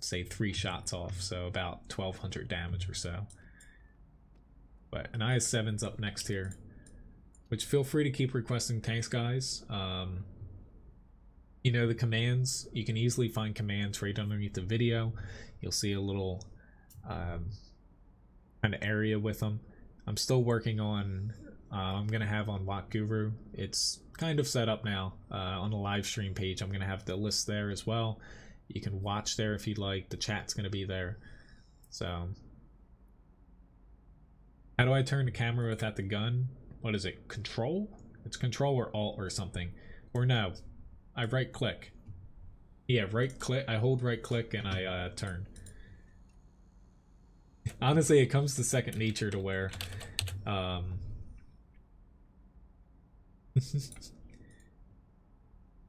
say 3 shots off, so about 1200 damage or so. But an IS-7's up next here, which feel free to keep requesting tanks, guys. You know, the commands, you can easily find commands right underneath the video. You'll see a little kind of area with them. I'm still working on, I'm going to have on Lock Guru. It's kind of set up now on the live stream page. I'm going to have the list there as well. You can watch there if you'd like. The chat's going to be there. So, how do I turn the camera without the gun? What is it? Control? It's Control or Alt or something. Or no, I right click. Yeah, right click. I hold right click and I turn. Honestly, it comes to second nature to where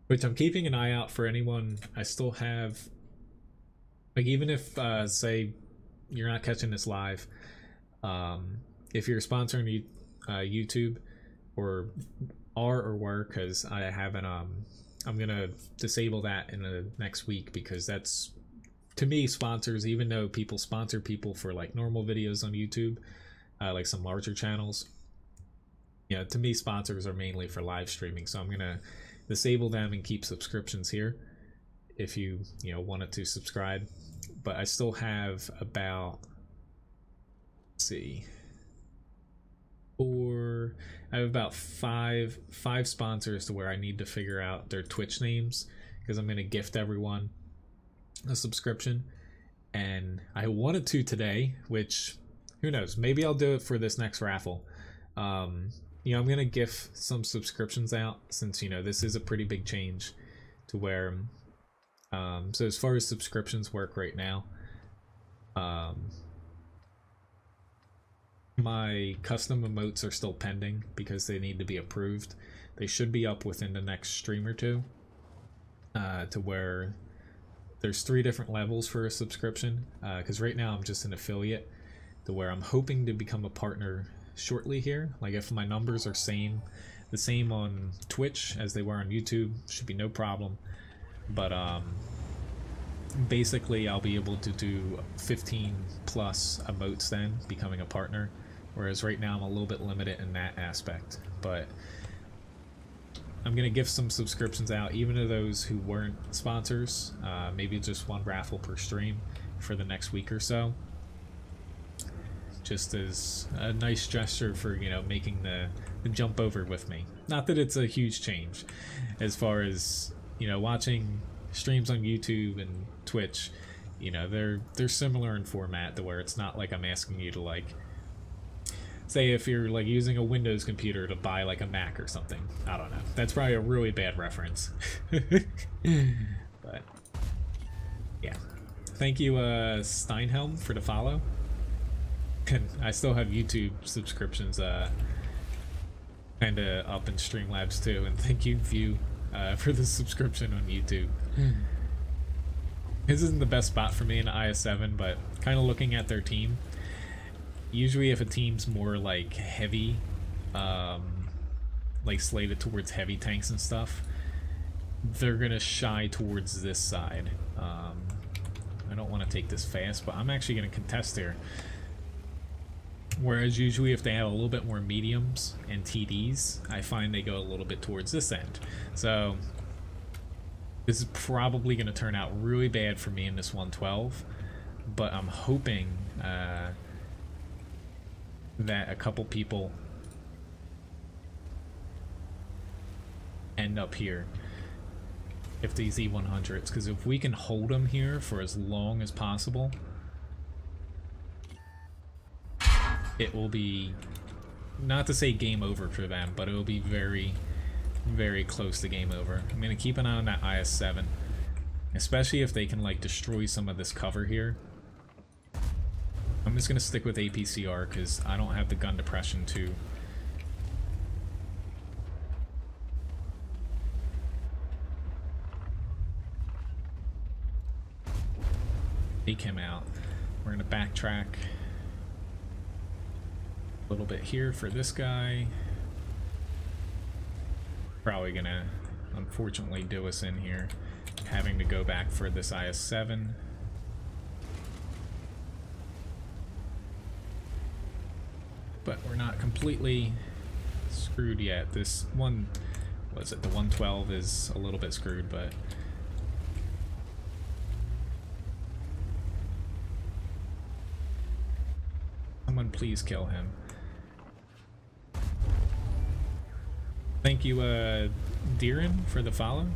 which I'm keeping an eye out for anyone. I still have, like, even if say you're not catching this live, if you're sponsoring YouTube or were, because I haven't, I'm gonna disable that in the next week, because that's, to me, sponsors, even though people sponsor people for like normal videos on YouTube, like some larger channels, yeah, to me sponsors are mainly for live streaming. So I'm gonna disable them and keep subscriptions here if you wanted to subscribe. But I still have about, let's see, I have about five sponsors to where I need to figure out their Twitch names, because I'm going to gift everyone a subscription. And I wanted to today, which, who knows, maybe I'll do it for this next raffle. I'm going to gift some subscriptions out, since this is a pretty big change to where so as far as subscriptions work right now, my custom emotes are still pending because they need to be approved. They should be up within the next stream or two, to where there's 3 different levels for a subscription, because right now I'm just an affiliate, to where I'm hoping to become a partner shortly here. Like, if my numbers are the same on Twitch as they were on YouTube, should be no problem. But basically I'll be able to do 15 plus emotes then, becoming a partner, whereas right now I'm a little bit limited in that aspect. But I'm gonna give some subscriptions out, even to those who weren't sponsors, maybe just 1 raffle per stream for the next week or so, just as a nice gesture for making the jump over with me. Not that it's a huge change as far as watching streams on YouTube and Twitch. They're similar in format, to where it's not like I'm asking you to, like, say if you're like using a Windows computer to buy like a Mac or something. I don't know, that's probably a really bad reference. But yeah, thank you Steinhelm for the follow. And I still have YouTube subscriptions kind of up in Streamlabs too, and thank you View for the subscription on YouTube. This isn't the best spot for me in IS-7, but kind of looking at their team, usually if a team's more like heavy, like slated towards heavy tanks and stuff, they're gonna shy towards this side. I don't want to take this fast, but I'm actually gonna contest here. Whereas usually if they have a little bit more mediums and TDs, I find they go a little bit towards this end. So this is probably going to turn out really bad for me in this 112, but I'm hoping that a couple people end up here if these E100s, because if we can hold them here for as long as possible, it will be, not to say game over for them, but it will be very, very close to game over. I'm going to keep an eye on that IS-7, especially if they can like destroy some of this cover here. I'm just going to stick with APCR because I don't have the gun depression to take him out. We're going to backtrack a little bit here for this guy. Probably gonna unfortunately do us in here, having to go back for this IS-7. but we're not completely screwed yet. This one, what is it, the 112 is a little bit screwed, but someone please kill him. Thank you, Deeren, for the follow.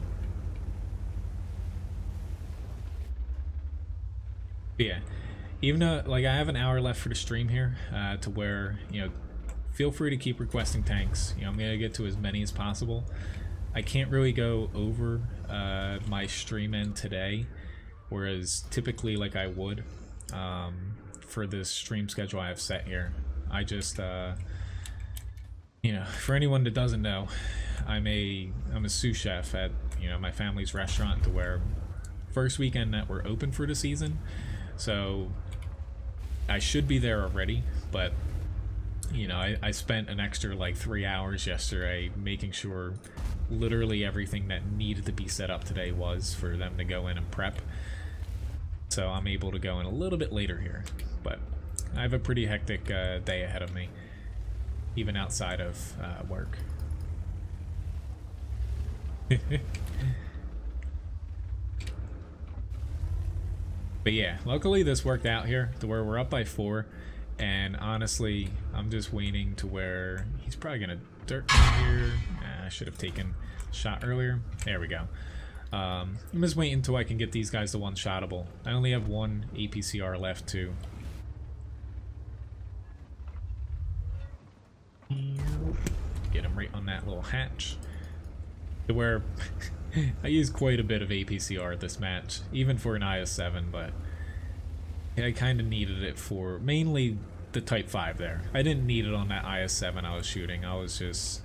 But yeah, even though, like, I have an hour left for the stream here, to where, you know, feel free to keep requesting tanks. You know, I'm gonna get to as many as possible. I can't really go over my stream end today, whereas typically, like I would, for this stream schedule I have set here. I just, you know, for anyone that doesn't know, I'm a sous chef at, you know, my family's restaurant, to where first weekend that we're open for the season, so I should be there already, but you know, I spent an extra like 3 hours yesterday making sure literally everything that needed to be set up today was for them to go in and prep. So I'm able to go in a little bit later here, but I have a pretty hectic day ahead of me, even outside of work. But yeah, luckily this worked out here to where we're up by 4, and honestly, I'm just waiting to where he's probably gonna dirt me here. I should have taken a shot earlier. There we go. I'm just waiting until I can get these guys to one-shottable. I only have one APCR left too. Get him right on that little hatch. To where I used quite a bit of APCR this match, even for an IS-7, but I kind of needed it for mainly the Type 5 there. I didn't need it on that IS-7 I was shooting. I was just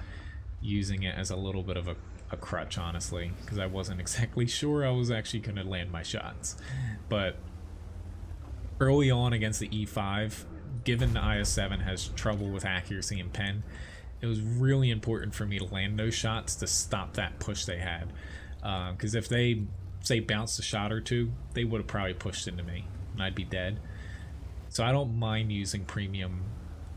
using it as a little bit of a crutch, honestly, because I wasn't exactly sure I was actually going to land my shots. But early on against the E5, given the IS-7 has trouble with accuracy and pen, it was really important for me to land those shots to stop that push they had. Because if they, say, bounced a shot or two, they would have probably pushed into me, and I'd be dead. So I don't mind using premium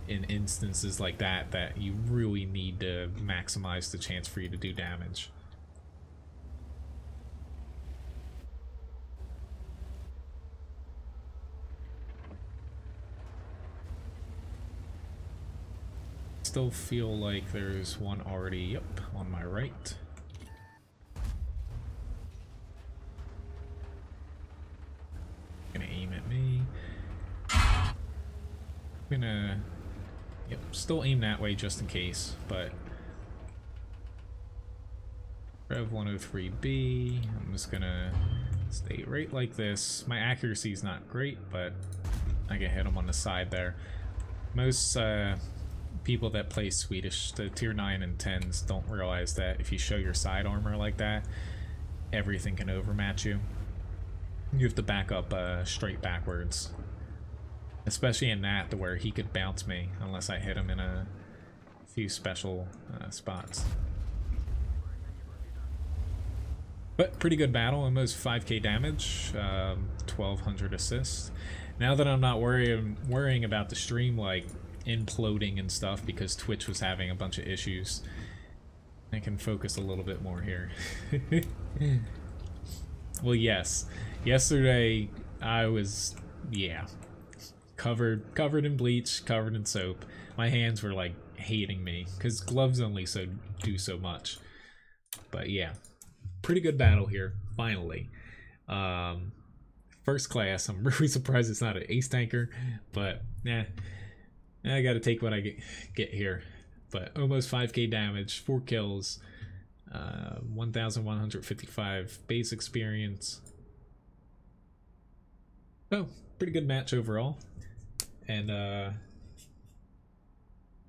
in instances like that, that you really need to maximize the chance for you to do damage. Still feel like there's one already, yep, on my right. Gonna aim at me. Gonna, yep, still aim that way just in case, but Rev 103B, I'm just gonna stay right like this. My accuracy is not great, but I can hit him on the side there. Most people that play Swedish, the tier 9 and 10s, don't realize that if you show your side armor like that, everything can overmatch you. You have to back up straight backwards. Especially in that, to where he could bounce me unless I hit him in a few special spots. But pretty good battle, almost 5k damage, 1200 assists. Now that I'm not worrying about the stream like imploding and stuff because Twitch was having a bunch of issues, I can focus a little bit more here. Well, yes, yesterday I was, yeah, covered in bleach, covered in soap. My hands were like hating me because gloves only do so much. But yeah, pretty good battle here finally. First class. I'm really surprised it's not an ace tanker, but yeah, I gotta take what I get here. But almost 5k damage, 4 kills, 1155 base experience. Oh, pretty good match overall. And